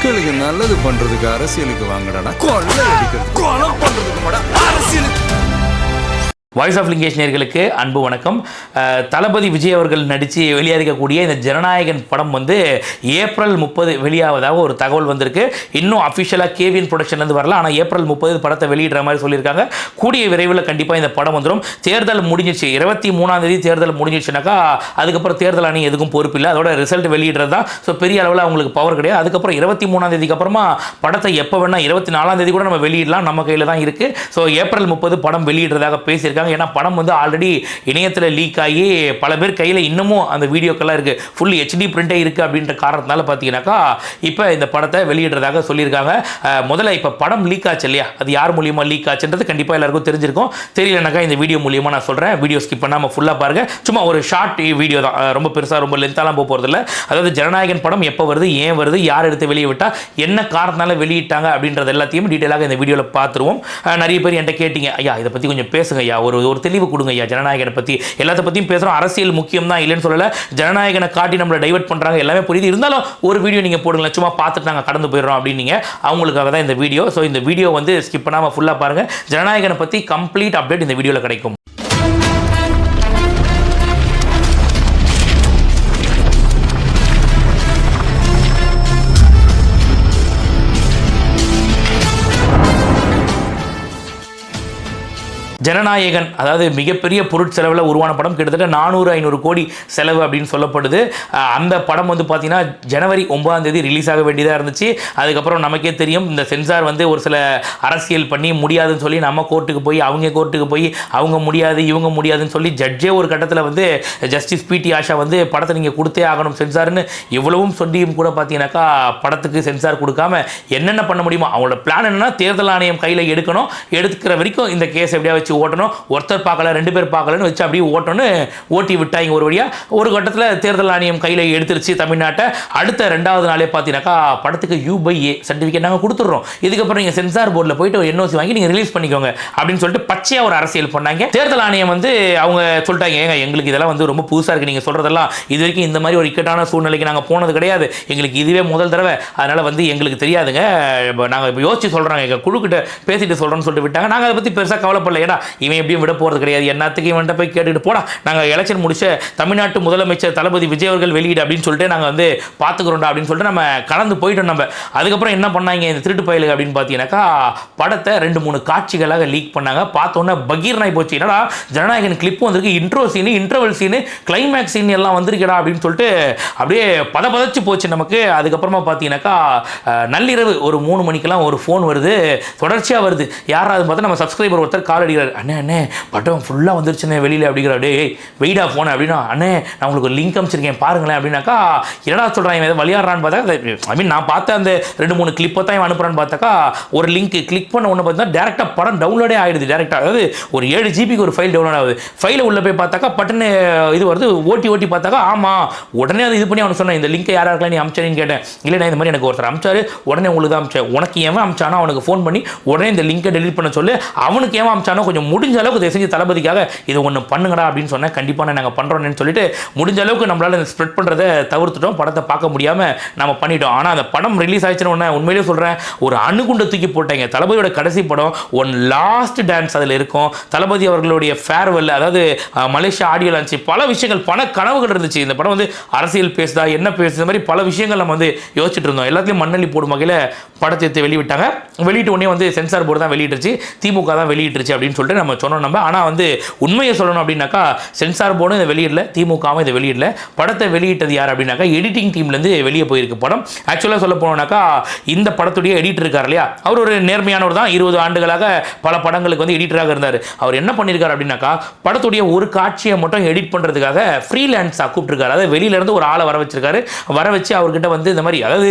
மக்களுக்கு நல்லது பண்றதுக்கு அரசியலுக்கு வாங்கடா, கொள்ளை அடிக்கிறது கொலை பண்றதுக்கு மாடா அரசியலுக்கு. வாய்ஸ் ஆஃப் லிங்கேஷ் நேயர்களுக்கு அன்பு வணக்கம். தளபதி விஜய் அவர்கள் நடித்து வெளியாகக்கூடிய இந்த ஜனநாயகன் படம் வந்து ஏப்ரல் 30 வெளியாவதாக ஒரு தகவல் வந்திருக்கு. இன்னும் அஃபிஷியலாக கேவிஎன் ப்ரொடக்ஷன்லேருந்து வரல, ஆனால் ஏப்ரல் 30 படத்தை வெளியிடுற மாதிரி சொல்லியிருக்காங்க. கூடிய விரைவில் கண்டிப்பாக இந்த படம் வந்துடும். தேர்தல் முடிஞ்சிச்சு, 23ஆம் தேர்தல் முடிஞ்சிச்சுனாக்கா அதுக்கப்புறம் தேர்தல் அணி எதுக்கும் பொறுப்பு இல்லை, அதோட ரிசல்ட் வெளியிடுறது தான். ஸோ பெரிய அளவில் அவங்களுக்கு பவர் கிடையாது. அதுக்கப்புறம் 23ஆம் அப்புறமா படத்தை எப்போ வேணால் 24ஆம் கூட நம்ம வெளியிடலாம், நம்ம கையில் தான் இருக்குது. ஸோ ஏப்ரல் 30 படம் வெளியிடுறதாக பேசியிருக்காங்க. ஏன்னா படம் வந்து ஆல்ரெடி இணையத்தில் லீக் ஆகி பல பேர் கையில் இன்னமும் அந்த வீடியோக்கெல்லாம் இருக்குது, ஃபுல் HD பிரிண்டே இருக்குது அப்படின்ற காரணத்தினால பார்த்தீங்கன்னாக்கா இப்போ இந்த படத்தை வெளியிடுறதாக சொல்லியிருக்காங்க. முதல்ல இப்போ படம் லீக் ஆச்சு இல்லையா, அது யார் மூலியமாக லீக் ஆச்சுன்றது கண்டிப்பாக எல்லாருக்கும் தெரிஞ்சிருக்கும். தெரியலனாக்கா இந்த வீடியோ மூலியமாக நான் சொல்கிறேன். வீடியோ ஸ்கிப் பண்ணாமல் ஃபுல்லாக பாருங்கள். சும்மா ஒரு ஷார்ட் வீடியோ தான், ரொம்ப பெருசாக ரொம்ப லென்த்தாலாம் போக போகிறதில்ல. அதாவது ஜனநாயகன் படம் எப்போ வருது, ஏன் வருது, யார் எடுத்து வெளியே விட்டால், என்ன காரணத்தினால வெளியிட்டாங்க அப்படின்றது எல்லாத்தையும் டீட்டெயிலாக இந்த வீடியோவில் பார்த்துருவோம். நிறைய பேர் என்கிட்ட கேட்டிங்க, ஐயா இதை பற்றி கொஞ்சம் பேசுங்க ஐயா, ஒரு தெளிவு கொடுங்க ஐயா, ஜனநாயகனை பற்றி எல்லாத்த பற்றியும் பேசுகிறோம், அரசியல் முக்கியம் தான் இல்லைன்னு சொல்லலை, ஜனநாயகனை காட்டி நம்மளை டைவர்ட் பண்ணுறாங்க, எல்லாமே புரியுது. இருந்தாலும் ஒரு வீடியோ நீங்கள் போடுங்களேன், சும்மா பார்த்துட்டு நாங்கள் கடந்து போயிடுறோம் அப்படின்னீங்க. அவங்களுக்காக தான் இந்த வீடியோ. ஸோ இந்த வீடியோ வந்து ஸ்கிப் பண்ணாமல் ஃபுல்லாக பாருங்கள். ஜனநாயகனை பற்றி கம்ப்ளீட் அப்டேட் இந்த வீடியோவில் கிடைக்கும். ஜனநாயகன் அதாவது மிகப்பெரிய பொருட்செலவில் உருவான படம், கிட்டத்தட்ட 400-500 கோடி செலவு அப்படின்னு சொல்லப்படுது. அந்த படம் வந்து பார்த்தீங்கன்னா ஜனவரி 9 ரிலீஸ் ஆக வேண்டியதாக இருந்துச்சு. அதுக்கப்புறம் நமக்கே தெரியும், இந்த சென்சார் வந்து ஒரு சில அரசியல் பண்ணி முடியாதுன்னு சொல்லி நம்ம கோர்ட்டுக்கு போய் அவங்க முடியாது இவங்க முடியாதுன்னு சொல்லி ஜட்ஜே ஒரு கட்டத்தில் வந்து ஜஸ்டிஸ் PT ஆஷா வந்து படத்தை நீங்கள் கொடுத்தே ஆகணும் சென்சார்னு இவ்வளவும் சொல்லியும் கூட பார்த்தீங்கன்னாக்கா படத்துக்கு சென்சார் கொடுக்காம என்னென்ன பண்ண முடியுமோ அவங்களோட பிளான் என்னன்னா தேர்தல் ஆணையம் கையில் எடுக்கணும், எடுக்கிற வரைக்கும் இந்த கேஸ் எப்படியா வச்சு ஓட்டணும், ஒருத்தர் பார்க்கல 2 பேர் பார்க்கலன்னு வச்சு அப்படியே ஓட்டி விட்டாங்க ஒரு வழியா. ஒரு கட்டத்தில் தேர்தல் ஆணையம் கையில் எடுத்துருச்சு தமிழ்நாட்டை. அடுத்த 2வது நாளே பார்த்தீங்கன்னாக்கா படத்துக்கு U/A சர்டிஃபிகேட் நாங்கள் கொடுத்துட்றோம், இதுக்கப்புறம் நீங்கள் சென்சார் போர்டில் போயிட்டு ஒரு NOC வாங்கி நீங்கள் ரிலீஸ் பண்ணிக்கோங்க அப்படின்னு சொல்லிட்டு பச்சையாக ஒரு அரசியல் பண்ணாங்க. தேர்தல் ஆணையம் வந்து அவங்க சொல்லிட்டாங்க, ஏங்க எங்களுக்கு இதெல்லாம் வந்து ரொம்ப புதுசாக இருக்குது, நீங்கள் சொல்கிறதெல்லாம் இது வரைக்கும் இந்த மாதிரி ஒரு இக்கட்டான சூழ்நிலைக்கு நாங்கள் போனது கிடையாது, எங்களுக்கு இதுவே முதல் தடவை, அதனால் வந்து எங்களுக்கு தெரியாதுங்க, நாங்கள் யோசிச்சு சொல்கிறாங்க, எங்கள் குழுக்கிட்ட பேசிட்டு சொல்கிறோன்னு சொல்லிட்டு விட்டாங்க. நாங்கள் அதை பற்றி பெருசாக கவலைப்படல, ஏன்னா இவன் எப்படியும் விட போகிறது கிடையாது, என்னத்துக்கு இவன்கிட்ட போய் கேட்டுட்டு போடா, நாங்கள் எலெக்ஷன் முடிச்ச தமிழ்நாட்டு முதலமைச்சர் தளபதி விஜய் அவர்கள் வெளியீடு அப்படின்னு சொல்லிட்டு நாங்கள் வந்து பார்த்துக்கிறோம்டா அப்படின்னு சொல்லிட்டு நம்ம கலந்து போயிட்டோம். நம்ம அதுக்கப்புறம் என்ன பண்ணாங்க இந்த திருட்டு பயலுக்கு அப்படின்னு பார்த்தீங்கன்னாக்கா படத்தை 2-3 காட்சிகளாக லீக் பண்ணாங்க. பார்த்தோன்னே பகீர்னாய் போச்சு, என்னடா ஜனநாயகன் கிளிப் வந்திருக்கு, intro scene, interval scene, climax scene எல்லாம் வந்திருக்கடா அப்படின்னு சொல்லிட்டு அப்படியே பதச்சு போச்சு நமக்கு. அதுக்கப்புறமா பார்த்தீங்கன்னாக்கா நள்ளிரவு ஒரு 3 மணிக்கெல்லாம் ஒரு ஃபோன் வருது, தொடர்ச்சியாக வருது. யாராவது பார்த்தா நம்ம சப்ஸ்கிரைபர் ஒருத்தர் கால் அடிக்கிறார், அண்ணே படம் ஃபுல்லாக வந்துருச்சுண்ணே வெளியில் அப்படிங்கிற, டே வெயிடா ஃபோன் அப்படின்னா, அண்ணே நான் உங்களுக்கு ஒரு லிங்க் அனுப்பிச்சிருக்கேன் பாருங்களேன் அப்படின்னாக்கா, என்னடா சொல்கிறாங்க எதாவது விளையாடுறான்னு பார்த்தா, நான் பார்த்த அந்த 2-3 கிளிப்பை தான் இவன் அனுப்புறான்னு பார்த்தாக்கா ஒரு லிங்க் கிளிக் பண்ண ஒன்று பார்த்தீங்கன்னா டேரெக்டாக படம் டவுன்லோடே ஆகிடுது. டேரெக்டாக அதாவது ஒரு 7 GB ஒரு ஃபைல் டவுன்லோட் ஆகுது. ஃபைலை உள்ளே போய் பார்த்தாக்கா பட்டுன்னு இது வருது, ஓட்டி பார்த்தாக்கா ஆமாம், உடனே அது இது பண்ணி அவனுக்கு சொன்னேன், இந்த லிங்கை யாராருக்கலாம் நீ அமிச்சாரின்னு கேட்டேன். இல்லை நான் இந்த மாதிரி எனக்கு ஒருத்தர் அமிச்சாரு, உடனே உங்களுக்கு தான் அமிச்சேன், உனக்கு ஏன் அமிச்சானோ அவனுக்கு ஃபோன் பண்ணி உடனே இந்த லிங்கை டெலிட் பண்ண சொல்லு, அவனுக்கு ஏன் அமிச்சானோ கொஞ்சம் முடிஞ்ச அளவுக்கு செஞ்சு தளபதிக்காக இது ஒன்று பண்ணுங்கடா அப்படின்னு சொன்னேன். கண்டிப்பாக நாங்கள் பண்ணுறோன்னு சொல்லிட்டு முடிஞ்ச அளவுக்கு நம்மளால் இந்த ஸ்ப்ரெட் பண்ணுறதை தவிர்த்துட்டோம், படத்தை பார்க்க முடியாமல் நம்ம பண்ணிட்டோம். ஆனால் அந்த படம் ரிலீஸ் ஆயிடுச்சுன்னு ஒன்று உண்மையிலேயே சொல்கிறேன், ஒரு அணுகுண்டை தூக்கி போட்டாங்க. தளபதியோட கடைசி படம் ஒன் லாஸ்ட் டான்ஸ் அதில் இருக்கும், தளபதி அவர்களுடைய ஃபேர்வெல், அதாவது மலேசியா ஆடியோ லான்ச், பல விஷயங்கள் பல கனவுகள் இருந்துச்சு. இந்த படம் வந்து அரசியல் பேசுதா என்ன பேசுது மாதிரி பல விஷயங்கள் நம்ம வந்து யோசிச்சுட்டு இருந்தோம். எல்லாத்தையும் மண்ணள்ளி போடும் வகையில் படத்தை வெளியிட்டாங்க. வெளியிட்ட உடனே வந்து சென்சார் போர்டு தான் வெளியிட்டுருச்சு, திமுக தான் வெளியிட்டுருச்சு அப்படின்னு சொல்லிட்டு நம்ம சொன்னோம். ஆனால் வந்து உண்மையை சொல்லணும் அப்படின்னாக்கா சென்சார் போர்டும் இதை வெளியிடல, திமுகவும் இதை வெளியிடல. படத்தை வெளியிட்டது யார் அப்படின்னாக்கா எடிட்டிங் டீம்லேருந்து வெளியே போயிருக்கு படம். ஆக்சுவலாக சொல்ல போனோம்னாக்கா இந்த படத்துடைய எடிட்டர் இருக்கார் இல்லையா, அவர் ஒரு நேர்மையானவர் தான். 20 ஆண்டுகளாக பல படங்களுக்கு வந்து எடிட்டராக இருந்தார். அவர் என்ன பண்ணியிருக்காரு அப்படின்னாக்கா படத்துடைய ஒரு காட்சியை மட்டும் எடிட் பண்ணுறதுக்காக ஃப்ரீலான்ஸாக கூப்பிட்டுருக்காரு. அதாவது வெளியிலேருந்து ஒரு ஆளை வர வச்சு அவர்கிட்ட வந்து இந்த மாதிரி, அதாவது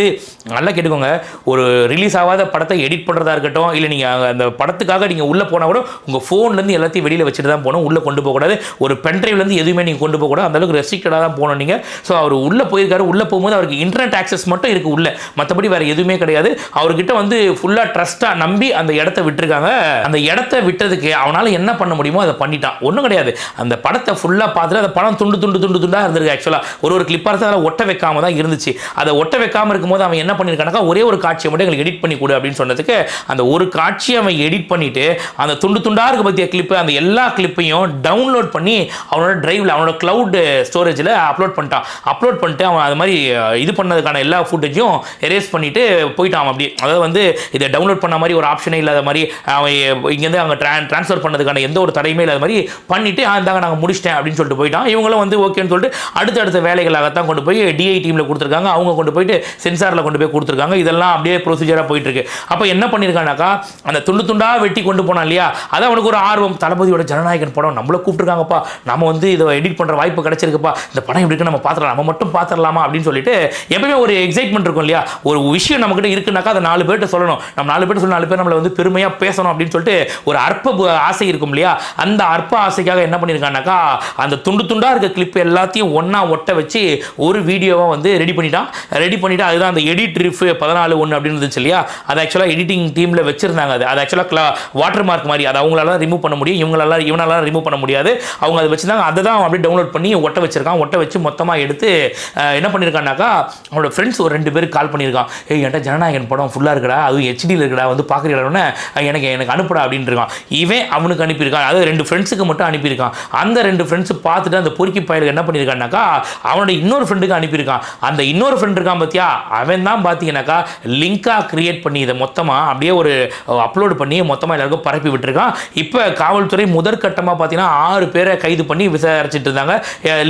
நல்லா கேட்டுக்கோங்க, ஒரு ரிலீஸ் ஆகாத படத்தை எடிட் பண்ணுறதா இருக்கட்டும், இல்லை நீங்கள் அந்த படத்துக்காக நீங்கள் உள்ளே போனால் கூட உங்கள் ஃபோன்லேருந்து எல்லாத்தையும் வெளியில் வச்சுட்டு தான் போகணும், உள்ளே கொண்டு போகக்கூடாது. ஒரு பென்ட்ரைவ்லேருந்து எதுவுமே நீங்கள் கொண்டு போகக்கூடாது, அந்தளவுக்கு ரெஸ்ட்ரிக்டடாக தான் போகணும் நீங்கள். ஸோ அவர் உள்ளே போயிருக்காரு, உள்ளே போகும்போது அவருக்கு இன்டர்நெட் ஆக்சஸ் மட்டும் இருக்குது உள்ளே, மற்றபடி வேறு எதுவுமே கிடையாது. அவர்கிட்ட வந்து ஃபுல்லாக ட்ரஸ்ட்டாக நம்பி அந்த இடத்த விட்டுருக்காங்க. அந்த இடத்த விட்டதுக்கு அவனால் என்ன பண்ண முடியுமோ அதை பண்ணிட்டான். ஒன்றும் கிடையாது, அந்த படத்தை ஃபுல்லாக பார்த்துட்டு அந்த படம் துண்டு துண்டு துண்டு துண்டாக இருந்திருக்கு. ஆக்சுவலாக ஒரு கிளிப்பாக இருந்தால் அதை ஒட்ட வைக்காம தான் இருந்துச்சு. அதை ஒட்ட வைக்காமல் இருக்கும்போது அவன் என்ன பண்ணியிருக்கானாக்கா, ஒரே ஒரு காட்சியை மட்டும் எங்களுக்கு எடிட் பண்ணி கொடு அப்படின்னு சொன்னதுக்கு அந்த ஒரு காட்சியை அவன் எடிட் பண்ணிட்டு அந்த துண்டு துண்டாக இருக்க பற்றிய கிளிப்பு அந்த எல்லா கிளிப்பையும் டவுன்லோட் பண்ணி அவனோட டிரைவில் அவனோட கிளவுட் ஸ்டோரேஜில் அப்லோட் பண்ணிட்டு அவன் அது மாதிரி இது பண்ணதுக்கான எல்லா ஃபுட்டேஜும் எரேஸ் பண்ணிட்டு போயிட்டான் அப்படி. அதாவது வந்து இதை டவுன்லோட் பண்ண மாதிரி ஒரு ஆப்ஷனே இல்லாத மாதிரி அவன் இங்கேருந்து அங்கே ட்ரான்ஸ்ஃபர் பண்ணதுக்கான எந்த ஒரு தடையுமே இல்லாத மாதிரி பண்ணிட்டு இருந்தாங்க நாங்கள் முடிச்சிட்டேன் அப்படின்னு சொல்லிட்டு போயிட்டான். இவங்களும் வந்து ஓகேன்னு சொல்லிட்டு அடுத்தடுத்த வேலைகளாகத்தான் கொண்டு போய் டிஐ டீமில் கொடுத்துருக்காங்க, அவங்க கொண்டு போயிட்டு சென்சாரில் கொண்டு போய் கொடுத்துருக்காங்க. இதெல்லாம் அப்படியே ப்ரொசீஜராக போயிட்டு இருக்கு. அப்போ என்ன பண்ணியிருக்கானாக்கா, அந்த துண்டு துண்டாக வெட்டி கொண்டு போனான் இல்லையா, அது அவனுக்கு ஒரு ஆர்வம். தளபதியோட ஜனநாயகன் படம் நம்மள கூப்பிட்டுருக்காங்கப்பா, நம்ம வந்து இதை எடிட் பண்ணுற வாய்ப்பு கிடைச்சிருக்குப்பா, இந்த படம் எப்படி இருக்கு நம்ம பார்த்துடலாம், நம்ம மட்டும் பார்த்துடலாமா அப்படின்னு சொல்லிட்டு எப்பவுமே ஒரு எக்ஸைட்மெண்ட் இருக்கும் இல்லையா. ஒரு விஷயம் நம்மகிட்ட இருக்குனாக்கா அதை 4 பேர்கிட்ட சொல்லணும், நம்ம 4 பேர் சொல்லி 4 பேர் நம்மளை வந்து பெருமையாக பேசணும் அப்படின்னு சொல்லிட்டு ஒரு அற்ப ஆசை இருக்கும் இல்லையா. அந்த அற்ப ஆசைக்காக என்ன பண்ணியிருக்கானாக்கா, அந்த துண்டு துண்டாக இருக்க கிளிப் எல்லாத்தையும் ஒன்றா ஒட்ட வச்சு ஒரு வீடியோவை வந்து ரெடி பண்ணிட்டு அதுதான் அந்த எடிட் ரிஃப் 14:1 அப்படின்னு இருந்துச்சு இல்லையா. அது ஆக்சுவலாக எடிட்டிங் டீமில் வச்சிருந்தாங்க. அது ஆக்சுவலாக வாட்டர் மார்க் மாதிரி, அதை அவங்களால ரிமூவ் பண்ண முடியும், இவனால ரிமூவ் பண்ண முடியாது. அவங்க அதை வச்சுருந்தாங்க. அதை தான் அப்படியே டவுன்லோட் பண்ணி ஒட்ட வச்சு மொத்தமாக எடுத்து என்ன பண்ணியிருக்கானாக்கா, அவனோட ஃப்ரெண்ட்ஸ் ஒரு 2 பேருக்கு கால் பண்ணியிருக்கான். என்கிட்ட ஜனநாயகன் படம் ஃபுல்லாக இருக்கடா, அதுவும் ஹெச்டியில் இருக்கடா, வந்து பார்க்குறீங்களா, எனக்கு அனுப்புடா அப்படின்னு இருக்கான். இவன் அவனுக்கு அனுப்பியிருக்கான், அதாவது 2 ஃப்ரெண்ட்ஸுக்கு மட்டும் அனுப்பியிருக்கான். அந்த 2 ஃப்ரெண்ட்ஸ் பார்த்துட்டு அந்த பொறுக்கி பயலுக்கு என்ன பண்ணியிருக்கான்னாக்கா, அவனோட இன்னொரு ஃப்ரெண்டுக்கு அனுப்பியிருக்கான். அந்த இன்னொரு ஃப்ரெண்ட் இருக்கான் பார்த்தியா, அவன் தான் பார்த்தீங்கன்னாக்கா லிங்காக கிரியேட் பண்ணி இதை மொத்தமாக அப்படியே ஒரு அப்லோட் பண்ணி மொத்தமாக எல்லாருக்கும் பரப்பி விட்டுருக்கான். இப்போ காவல்துறை முதற்கட்டமாக பார்த்தீங்கன்னா 6 பேரை கைது பண்ணி விசாரிச்சுட்டு இருந்தாங்க.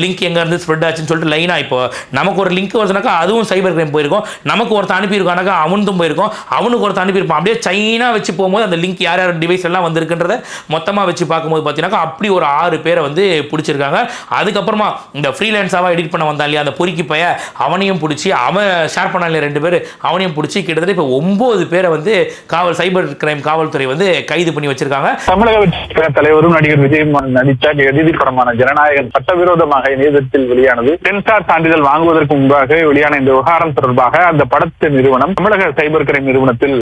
லிங்க் எங்கேருந்து ஸ்ப்ரெட் ஆச்சுன்னு சொல்லிட்டு லைனாக இப்போ நமக்கு ஒரு லிங்க் வருதுனாக்கா அதுவும் சைபர் கிரைம் போயிருக்கும், நமக்கு ஒருத்தர் அனுப்பியிருக்கானாக்கா அவனுக்கும் போயிருக்கும், அவனுக்கு ஒருத்தர் அனுப்பியிருப்பான். அப்படியே சைனா வச்சு போகும்போது அந்த லிங்க் யார் டிவைஸ் எல்லாம் வந்திருக்குன்றத மொத்தமாக வச்சு பார்க்கும்போது பார்த்தீங்கன்னாக்கா அப்படி ஒரு 6 பேரை வந்து பிடிச்சிருக்காங்க. அதுக்கப்புறமா இந்த ஃப்ரீலான்ஸாக எடிட் பண்ண வந்தான் இல்லையா அந்த பொறுக்கி பைய, அவனையும் பிடிச்சி, அவன் ஷேர் பண்ணான் இல்லையா 2 பேர், அவனையும் பிடிச்சி கிட்டத்தட்ட இப்போ 9 பேரை வந்து சைபர் கிரைம் காவல்துறை வந்து கைது பண்ணி வச்சிருக்காங்க. தமிழக தலைவரும் நடிகர் விஜய் நடித்த எதிரி படமான ஜனநாயகன் சட்டவிரோதமாக இணையதளத்தில் வெளியானது. சென்சார் சான்றிதழ் வாங்குவதற்கு முன்பாக வெளியான இந்த விவகாரம் தொடர்பாக அந்த படத்து நிறுவனம் தமிழக சைபர் கிரைம் நிறுவனத்தில்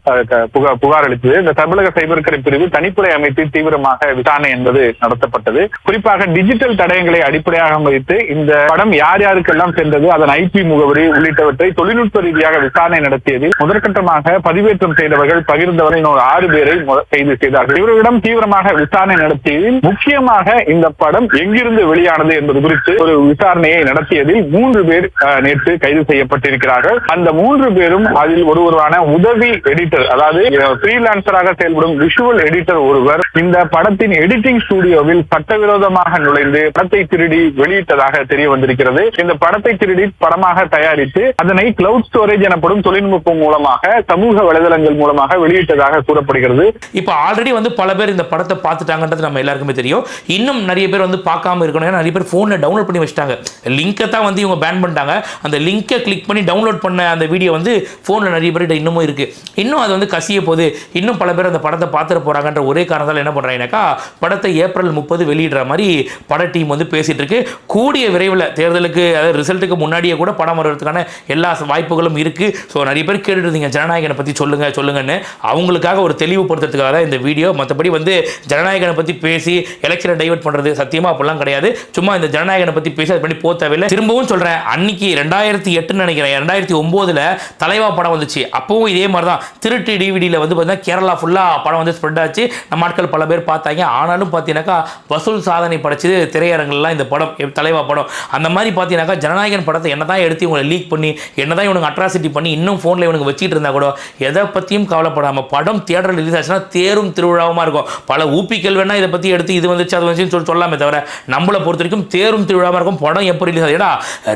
புகார் அளித்தது. இந்த தமிழக சைபர் கிரைம் பிரிவு தனிப்புரை அமைத்து தீவிரமாக விசாரணை என்பது நடத்தப்பட்டது. குறிப்பாக டிஜிட்டல் தடயங்களை அடிப்படையாக வைத்து இந்த படம் யார் யாருக்கெல்லாம் சென்றது, அதன் ஐபி முகவரி உள்ளிட்டவற்றை தொழில்நுட்ப ரீதியாக விசாரணை நடத்தியதில் முதற்கட்டமாக பதிவேற்றம் செய்தவர்கள் பகிர்ந்தவர்கள் 6 பேரை கைது செய்தார்கள். இவர்களிடம் தீவிரமாக விசாரணை நடத்தியதில் முக்கியமாக இந்த படம் எங்கிருந்து வெளியானது என்பது குறித்து ஒரு விசாரணையை நடத்தியதில் 3 பேர் நேற்று கைது செய்யப்பட்டிருக்கிறார்கள். அந்த 3 பேரும் அதில் ஒருவரான உதவி எடிட்டர், அதாவது ஃப்ரீலான்சராக செயல்படும் விஷுவல் எடிட்டர் ஒருவர் இந்த படத்தின் எடிட்டிங் ஸ்டுடியோவில் சட்டவிரோதமாக நுழைந்து படத்தை திருடி வெளியிட்டதாக தெரிய வந்திருக்கிறது. இந்த படத்தை திருடி படமாக தயாரித்து அதனை கிளவுட் ஸ்டோரேஜ் எனப்படும் தொழில்நுட்பம் மூலமாக சமூக வலைதளங்கள் மூலமாக வெளியிட்டதாக கூறப்படுகிறது. இப்போ ஆல்ரெடி வந்து பல பேர் இந்த படத்தை பார்த்துட்டாங்கன்றது நம்ம எல்லாருக்குமே தெரியும். இன்னும் நிறைய பேர் வந்து பார்க்காம இருக்கணும், நிறைய பேர் ஃபோனில் டவுன்லோட் பண்ணி வச்சிட்டாங்க. லிங்கை தான் வந்து இவங்க பேன் பண்ணிட்டாங்க. அந்த லிங்கை கிளிக் பண்ணி டவுன்லோட் பண்ண அந்த வீடியோ வந்து ஃபோனில் நிறைய பேர்கிட்ட இன்னமும் இருக்குது. இன்னும் அது வந்து கசிய போது இன்னும் பல பேர் அந்த படத்தை பார்த்துட்டு போகிறாங்கன்ற ஒரே காரணத்தால் என்ன பண்ணுறாங்கனாக்கா, படத்தை ஏப்ரல் 30 வெளியிடுற மாதிரி பட டீம் வந்து பேசிகிட்டு இருக்கு. கூடிய விரைவில் தேர்தலுக்கு, அதாவது ரிசல்ட்டுக்கு முன்னாடியே கூட படம் வர்றதுக்கான எல்லா வாய்ப்புகளும் இருக்குது. ஸோ நிறைய பேர் கேட்டுட்டு இருந்தீங்க ஜனநாயகனை பற்றி சொல்லுங்கன்னு, அவங்களுக்காக ஒரு தெளிவுபடுத்துறதுக்காக தான் இந்த வீடியோ. மற்றபடி வந்து ஜனநாயகனை பற்றி பேசி எலெக்ஷனை டைவர்ட் பண்ணுறது சத்தியமாக அப்படிலாம் கிடையாது. சும்மா இந்த ஜனநாயகனை பற்றி பேசி அது பண்ணி போக தேவையில்லை. திரும்பவும் சொல்கிறேன், அன்னைக்கு 2008 நினைக்கிறேன், 2009 தலைவா படம் வந்துச்சு. அப்பவும் இதே மாதிரி தான் திருட்டு டிவிடியில் வந்து பார்த்தீங்கன்னா கேரளா ஃபுல்லாக படம் வந்து ஸ்ப்ரெட் ஆச்சு. நம்ம ஆட்கள் பல பேர் பார்த்தாங்க. ஆனாலும் பார்த்தீங்கன்னாக்கா வசூல் சாதனை படைச்சது திரையரங்கெல்லாம் இந்த படம், தலைவா படம். அந்த மாதிரி பார்த்தீங்கன்னாக்கா ஜனநாயகன் படத்தை என்ன தான் எடுத்து இவங்களை லீக் பண்ணி, என்ன தான் இவனுக்கு அட்ராசிட்டி பண்ணி இன்னும் ஃபோனில் இவனுக்கு வச்சுட்டு இருந்தால் கூட எதை பற்றியும் கவலைப்படாமல் படம் தியேட்டரில் ரிலீஸ் ஆச்சுன்னா தேரும் திருவிழாவுமா இருக்கும். பல ஊப்பிக்கல் வேணா இதை பற்றி எடுத்து இது வந்துச்சு அது வந்துச்சுன்னு சொல்லாமே தவிர நம்மளை பொறுத்த வரைக்கும் தேரும் திருவிழாவாக இருக்கும். படம் எப்போ ரிலீஸ் ஆகுது, ஏடா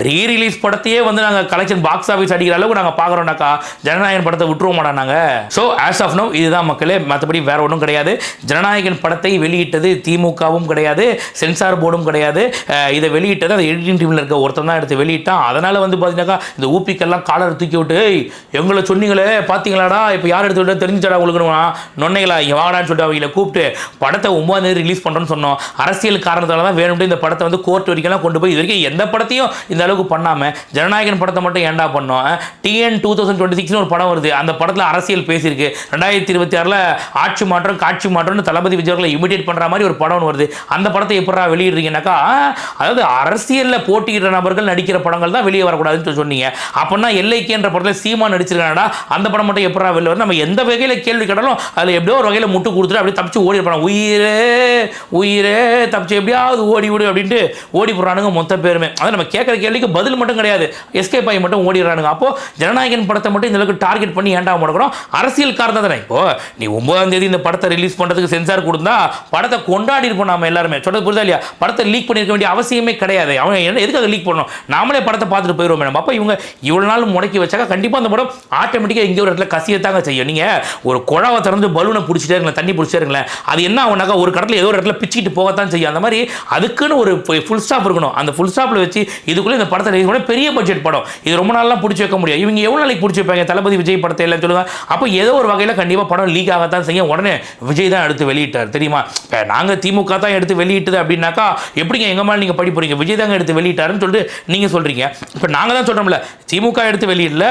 ரீரிலீஸ் படத்தையே வந்து நாங்கள் கலெக்ஷன் பாக்ஸ் ஆஃபீஸ் அடிக்கிற அளவுக்கு நாங்கள் பார்க்குறோம்னாக்கா ஜனநாயகன் படத்தை விட்டுருவோம் மாட்டோம் நாங்கள். ஸோ ஆஸ் ஆஃப் நோ இதுதான் மக்களே, மற்றபடி வேற ஒன்றும் கிடையாது. ஜனநாயகன் படத்தை வெளியிட்டது திமுகவும் கிடையாது, சென்சார் போர்டும் கிடையாது. இதை வெளியிட்டது அந்த எடிட்டிங் டீமில் இருக்க ஒருத்தன் தான் எடுத்து வெளியிட்டான். அதனால் வந்து பார்த்தீங்கன்னாக்கா இந்த ஊப்பிக்கெல்லாம் காலர் தூக்கி விட்டு எங்களை சொன்னீங்களே பார்த்தீங்களாடா, இப்போ யார் எடுத்து விட்டு தெரிஞ்சுடா உங்களுக்கு நொன்னைகளா இங்கே வாடான்னு சொல்லிட்டு அவங்கள கூப்பிட்டு படத்தை 9ஆம் தேதி ரிலீஸ் பண்ணுறோன்னு சொன்னோம். அரசியல் காரணத்தால தான் வேணும்னு இந்த படத்தை வந்து கோர்ட் வரைக்கும் கொண்டு போய் இது வரைக்கும் எந்த படத்தையும் இந்த அளவுக்கு பண்ணாமல் ஜனநாயகன் படத்தை மட்டும் ஏன்டா பண்ணோம். TN 2026 ஒரு படம் வருது. அந்த படத்தில் அரசியல் பேசியிருக்கு. 2026 ஆட்சி மாற்றம் காட்சி மாற்றம்னு தளபதி விஜய் அவர்களை இமிடேட் பண்ணுற மாதிரி ஒரு படம் வருது. அந்த படத்தை எப்படா வெளியிடுறீங்கன்னாக்கா, அதாவது அரசியலில் போட்டியிடுற நபர்கள் நடிக்கிற படங்கள் தான் வெளியே வரக்கூடாதுன்னு சொன்னீங்க. அப்படின்னா எல்லைக்கேன்ற படத்தில் சீமா நடிச்சிருக்காங்கடா, அந்த படம் மட்டும் எப்படா வெளியே வரும்? நம்ம எந்த வகையில் கேள்வி கேட்டாலும் அதில் எப்படியோ ஒரு வகையில் முட்டு கொடுத்துட்டு அப்படியே தப்பிச்சு ஓடி இருப்பாங்க. உயிரே உயிரே தப்பிச்சு எப்படியாவது ஓடி விடு அப்படின்ட்டு ஓடி போடுறானுங்க மொத்த பேருமே. அதாவது நம்ம கேட்குற கேள்விக்கு பதில் மட்டும் கிடையாது, எஸ்கேப் ஆகி மட்டும் ஓடிடுறானுங்க. அப்போ ஜனநாயகன் படத்தை மட்டும் இந்த அளவுக்கு டார்கெட் பண்ணி ஏன்டா முடக்கிறோம்? அரசியல் காரணம் தானே. இப்போ நீ 9ஆம் தேதி இந்த படத்தை ரிலீஸ் பண்ணுறதுக்கு சென்சார் கொடுத்தா படத்தை கொண்டாடி இருப்போம் நம்ம எல்லாருமே. சொல்றது புரியுதா இல்லையா? படத்தை லீக் பண்ணியிருக்க வேண்டிய அவசியமே கிடையாது. அவன் எதுக்காக லீக் பண்ணணும்? நாமளே படத்தை பார்த்துட்டு போயிடுவோம் மேடம். அப்போ இவங்க இவ்வளோ நாள் முடக்கி வச்சாக்க கண்டிப்பாக அந்த படம் ஆட்டோமேட்டிக்காக எங்கே ஒரு இடத்துல கசியத்தாங்க செய்யும். நீங்கள் ஒரு குழாவை திறந்து பலூனை பிடிச்சிட்டே இருங்களேன், தண்ணி பிடிச்சிட்டே இருங்களேன், அது என்ன ஆகுனாக்கா ஒரு கடத்தில் ஏதோ ஒரு இடத்துல பிச்சுக்கிட்டு போகத்தான் செய்யும். அந்த மாதிரி அதுக்குன்னு ஒரு ஃபுல் ஸ்டாப் இருக்கணும். அந்த ஃபுல் ஸ்டாப்பில் வச்சு இதுக்குள்ளே இந்த படத்தை ரிலீஸ் பண்ண பெரிய பட்ஜெட் படம், இது ரொம்ப நாள்லாம் பிடிச்சி வைக்க முடியாது. இவங்க எவ்வளோ நாளைக்கு பிடிச்சி வைப்பாங்க தளபதி விஜய் படத்தை எல்லாம் சொல்லுவாங்க. அப்போ ஏதோ ஒரு வகையில் கண்டிப்பாக படம் லீக் ஆகத்தான் செய்யும். உடனே விஜய் தான் எடுத்து வெளியிட்டார் தெரியுமா? இப்போ நாங்கள் திமுக தான் எடுத்து வெளியிட்டது அப்படின்னாக்கா எப்படிங்க எங்கள் மேலே நீங்கள் படி போகிறீங்க? விஜய் தாங்க எடுத்து வெளியிட்டாருன்னு சொல்லிட்டு நீங்கள் சொல்கிறீங்க. இப்போ நாங்கள் தான் சொல்கிறோம்ல, திமுக எடுத்து வெளியிடல,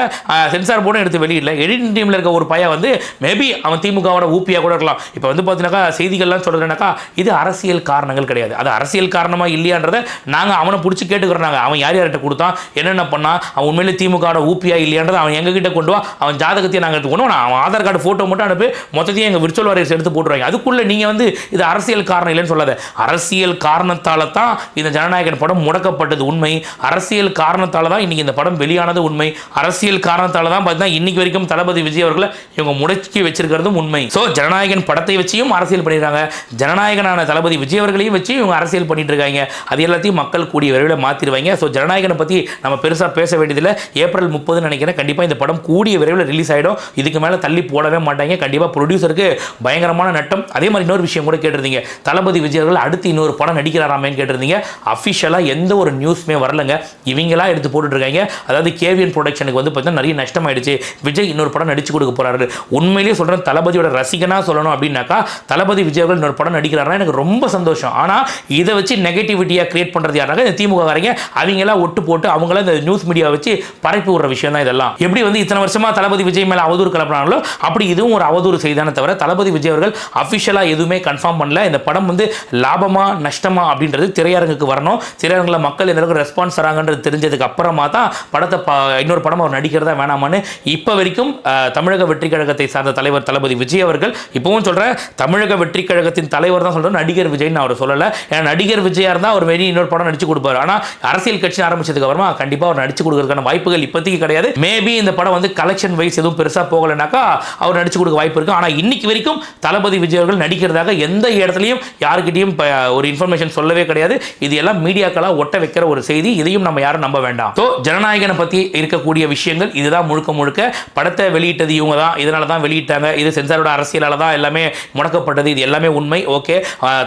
சென்சார் போர்டும் எடுத்து வெளியிடல. எடிட்டிங் டீமில் இருக்க ஒரு பையன் வந்து மேபி அவன் திமுகவோட ஊப்பியாக கூட இருக்கலாம். இப்போ வந்து பார்த்தீங்கன்னாக்கா செய்திகள்லாம் சொல்கிறேன்னாக்கா இது அரசியல் காரணங்கள் கிடையாது. அது அரசியல் காரணமாக இல்லையான்றதை நாங்கள் அவனை பிடிச்சி கேட்டுக்கிறோம். அவன் யார் யார்கிட்ட கொடுத்தான், என்னென்ன பண்ணான், அவன் உண்மையிலே திமுகவோட ஊப்பியா இல்லையான்றதை அவன் எங்ககிட்ட கொண்டு வா, அவன் ஜாதகத்தையும் நாங்கள் எடுத்து கொண்டு வா, அவன் ஆதார் கார்டு ஃபோட்டோ மட்டும் அனுப்பி மொத்தத்தையும் எங்கள் விர்ச்சுவல் வாரியர்ஸ் எடுத்து போட்டுருவாங்க. அதுக்குள்ளே நீங்கள் வந்து இது அரசியல் காரணம் இல்லைன்னு சொல்லாத. அரசியல் காரணத்தால் தான் இந்த ஜனநாயகன் படம் முடக்கப்பட்டது உண்மை. அரசியல் காரணத்தால் தான் இன்னைக்கு இந்த படம் வெளியானது உண்மை. அரசியல் காரணத்தால் தான் பார்த்தீங்கன்னா இன்னைக்கு வரைக்கும் தளபதி விஜய் அவர்களை இவங்க முடக்கி வச்சிருக்கிறதும் உண்மை. ஸோ ஜனநாயகன் படத்தை வச்சியும் அரசியல் பண்ணிடுறாங்க, ஜனநாயகனான தளபதி விஜய் அவர்களையும் வச்சு இவங்க அரசியல் பண்ணிட்டு இருக்காங்க. அது எல்லாத்தையும் மக்கள் கூடிய விரைவில் மாற்றிடுவாங்க. ஸோ ஜனநாயகனை பற்றி நம்ம பெருசாக பேச வேண்டியதில்லை. ஏப்ரல் 30 நினைக்கிறேன் கண்டிப்பாக இந்த படம் கூடிய விரைவில் ரிலீஸ் ஆகிடும். இதுக்கு மேலே தள்ளி போடவே மாட்டாங்க. கண்டிப்பாக ப்ரொடியூசருக்கு பயங்கரமான நட்டம். அதே மாதிரி இன்னொரு விஷயம் கூட கேட்டிருந்தீங்க, தளபதி விஜய் அவர்கள் அடுத்து இன்னொரு படம் நடிக்கிறாராமேன்னு கேட்டிருந்தீங்க. அஃபிஷியலாக எந்த ஒரு நியூஸுமே வரலங்க, இவங்களா எடுத்து போட்டுருக்காங்க. அதாவது கேவிஎன் ப்ரொடக்ஷனுக்கு வந்து பார்த்தீங்கன்னா நிறைய நஷ்டமாயிடுச்சு, விஜய் இன்னொரு படம் நடிச்சு கொடுக்க போறாரு. உண்மையிலேயே சொல்கிறேன், தளபதியோட ரசிகனா சொல்லணும் அப்படின்னாக்கா தளபதி விஜய் அவர்கள் இன்னொரு படம் நடிக்கிறாருன்னா எனக்கு ரொம்ப சந்தோஷம். ஆனால் இதை வச்சு நெகட்டிவிட்டியாக கிரியேட் பண்ணுறது யாராக இந்த திமுக காரங்க, அவங்களாம் ஒட்டு போட்டு அவங்கள இந்த நியூஸ் மீடியா வச்சு பரப்பி விடுற விஷயம் தான் இதெல்லாம். எப்படி வந்து இத்தனை வருஷமா தளபதி விஜய் மேலே அவதூறு கிளப்பினாங்களோ அப்படி இதுவும் ஒரு அவதூறு செய்தானே தவிர தளபதி விஜய் அவர்கள் அஃபிஷியலாக எதுவுமே கன்ஃபார்ம் பண்ணல. இந்த படம் வந்து லாபமா நஷ்டமா அப்படின்றது திரையரங்குக்கு வரணும், திரையரங்கில் மக்கள் எந்த அளவுக்கு ரெஸ்பான்ஸ் தராங்கன்றது தெரிஞ்சதுக்கு அப்புறமா தான் படத்தை இன்னொரு படம் அவர் நடிக்கிறதா வேணாமான்னு இப்போ வரைக்கும் தமிழக வெற்றி கழகத்தை சார்ந்த தலைவர் தளபதி விஜய் அவர்கள் இப்பவும் சொல்கிறேன், தமிழக வெற்றி கழகத்தின் தலைவர் தான் சொல்கிறேன், நடிகர் விஜய்னு அவர் சொல்லலை. ஏன்னா நடிகர் விஜயா இருந்தால் அவர் வெளியே இன்னொரு படம் நடிச்சு கொடுப்பார். ஆனால் அரசியல் கட்சி ஆரம்பிச்சதுக்கு அப்புறமா கண்டிப்பாக அவர் நடிச்சு கொடுக்கறதுக்கான வாய்ப்புகள் இப்போதைக்கு கிடையாது. மேபி இந்த படம் வந்து கலெக்ஷன் வைஸ் எதுவும் பெருசாக போகலைனாக்கா அவர் நடிச்சு கொடுக்க வாய்ப்பு இருக்கு. ஆனால் இன்னைக்கு வரைக்கும் தளபதி விஜய் அவர்கள் நடிக்கிறதாக எந்த இடத்துலையும் யாருக்கிட்டையும் ஒரு இன்ஃபர்மேஷன் சொல்லவே கிடையாது. இது எல்லாம் மீடியாக்களாக ஒட்ட வைக்கிற ஒரு செய்தி. இதையும் நம்ம யாரும் நம்ப வேண்டாம். ஸோ ஜனநாயகனை பற்றி இருக்கக்கூடிய விஷயங்கள் இதுதான். முழுக்க முழுக்க படத்தை வெளியிட்டது இவங்க தான், இதனால தான் வெளியிட்டாங்க, இது சென்சாரோட அரசியலால் தான் எல்லாமே முடக்கப்பட்டது, இது எல்லாமே உண்மை. ஓகே,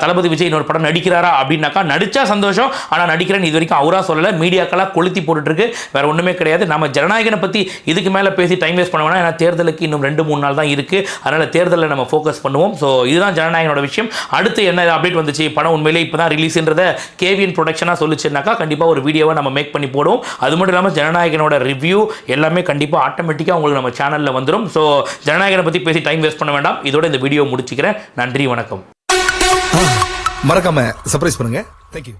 தளபதி விஜய் இன்னொரு படம் நடிக்கிறாரா அப்படின்னாக்கா நடிச்சா சந்தோஷம். ஆனால் நடிக்கிறேன்னு இது வரைக்கும் அவரா சொல்லலை, மீடியாக்களாக கொளுத்தி போட்டுட்டு இருக்கு, வேற ஒன்றுமே கிடையாது. நம்ம ஜனநாயகனை பற்றி இதுக்கு மேலே பேசி டைம் வேஸ்ட் பண்ண வேணாம். ஏன்னா தேர்தலுக்கு இன்னும் 2-3 நாள் தான் இருக்கு. அதனால தேர்தலில் நம்ம ஃபோக்கஸ் பண்ணுவோம். ஸோ இதுதான் ஜனநாயகனோட விஷயம். அடுத்து என்ன அப்டேட் வந்துச்சு, படம் உண்மையிலே இப்போ தான் ரிலீஸ்ன்றத கேவிஎன் ப்ரொடக்ஷனாக சொல்லிச்சுனாக்கா கண்டிப்பாக ஒரு வீடியோவை நம்ம மேக் பண்ணி போடுவோம். அது மட்டும் இல்லாமல் ஜனநாயகனோட ரிவ்யூ எல்லாமே கண்டிப்பாக ஆட்டோமேட்டிக்காக உங்களுக்கு நம்ம சேனலில் வந்துடும். ஸோ ஜனநாயகனை பற்றி பேசி டைம் வேஸ்ட் பண்ண வேண்டாம். இதோட இந்த வீடியோ முடிச்சுக்கிறேன். நன்றி, வணக்கம். மறக்காம சர்ப்ரைஸ் பண்ணுங்க. தேங்க்யூ.